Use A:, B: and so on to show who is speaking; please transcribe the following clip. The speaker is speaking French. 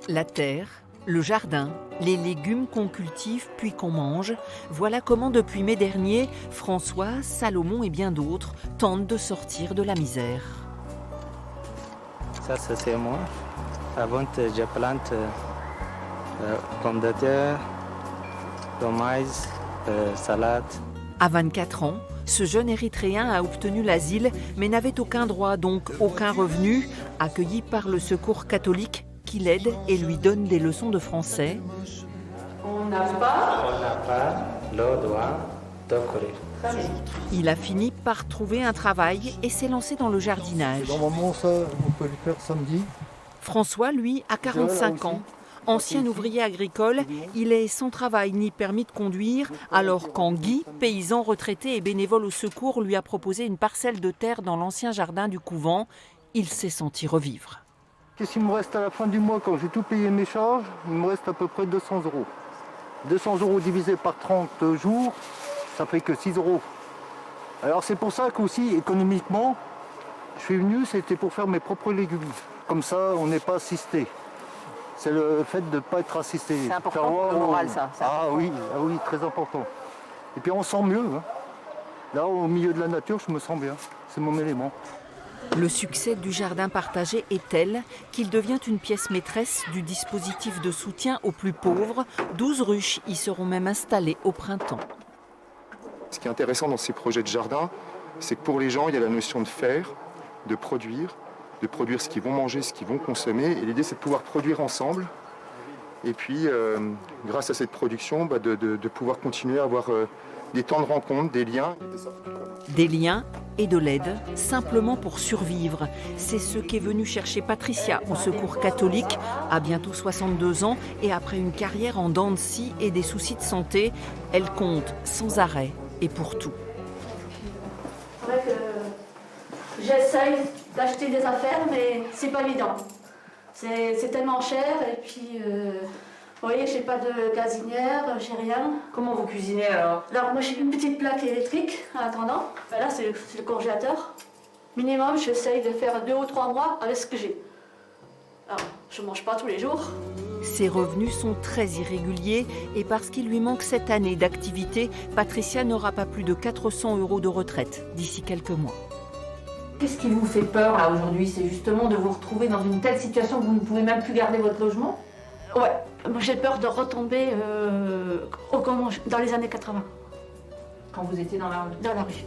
A: La terre, le jardin, les légumes qu'on cultive puis qu'on mange, voilà comment depuis mai dernier, François, Salomon et bien d'autres tentent de sortir de la misère.
B: Ça c'est moi. Avant, je plante pommes de terre, tomates, salade.
A: À 24 ans, ce jeune Érythréen a obtenu l'asile mais n'avait aucun droit, donc aucun revenu, accueilli par le Secours catholique qui l'aide et lui donne des leçons de français.
B: On n'a pas le droit de courir.
A: Il a fini par trouver un travail et s'est lancé dans le jardinage.
C: Normalement, ça, on peut le faire samedi.
A: François, lui, a 45 ans. Ancien ouvrier agricole, il est sans travail ni permis de conduire, alors quand Guy, paysan retraité et bénévole au secours, lui a proposé une parcelle de terre dans l'ancien jardin du couvent, il s'est senti revivre.
C: Qu'est-ce qu'il me reste à la fin du mois quand j'ai tout payé mes charges? Il me reste à peu près 200 euros. 200 euros divisé par 30 jours, ça fait que 6 euros. Alors c'est pour ça qu'aussi, économiquement, je suis venu, c'était pour faire mes propres légumes. Comme ça, on n'est pas assisté. C'est le fait de ne pas être assisté.
D: C'est important pour le moral, ça.
C: Oui, très important. Et puis on sent mieux. Hein. Là, au milieu de la nature, je me sens bien. C'est mon élément.
A: Le succès du jardin partagé est tel qu'il devient une pièce maîtresse du dispositif de soutien aux plus pauvres. 12 ruches y seront même installées au printemps.
E: Ce qui est intéressant dans ces projets de jardin, c'est que pour les gens, il y a la notion de faire, de produire ce qu'ils vont manger, ce qu'ils vont consommer. Et l'idée, c'est de pouvoir produire ensemble. Et puis, grâce à cette production, de pouvoir continuer à avoir des temps de rencontre, des liens.
A: Des liens et de l'aide, simplement pour survivre. C'est ce qu'est venue chercher Patricia au Secours catholique, à bientôt 62 ans, et après une carrière en dents de scie et des soucis de santé, elle compte sans arrêt et pour tout.
F: C'est vrai que j'essaye d'acheter des affaires, mais c'est pas évident. C'est tellement cher, et puis, vous voyez, j'ai pas de gazinière, j'ai rien.
D: Comment vous cuisinez alors?
F: Alors moi j'ai une petite plaque électrique en attendant. Ben là c'est le congélateur. Minimum j'essaye de faire 2 ou 3 mois avec ce que j'ai. Alors je mange pas tous les jours.
A: Ses revenus sont très irréguliers et parce qu'il lui manque cette année d'activité, Patricia n'aura pas plus de 400 € de retraite d'ici quelques mois.
D: Qu'est-ce qui vous fait peur là aujourd'hui? C'est justement de vous retrouver dans une telle situation que vous ne pouvez même plus garder votre logement?
F: Ouais, moi j'ai peur de retomber dans les années 80.
D: Quand vous étiez dans la rue?
F: Dans la rue.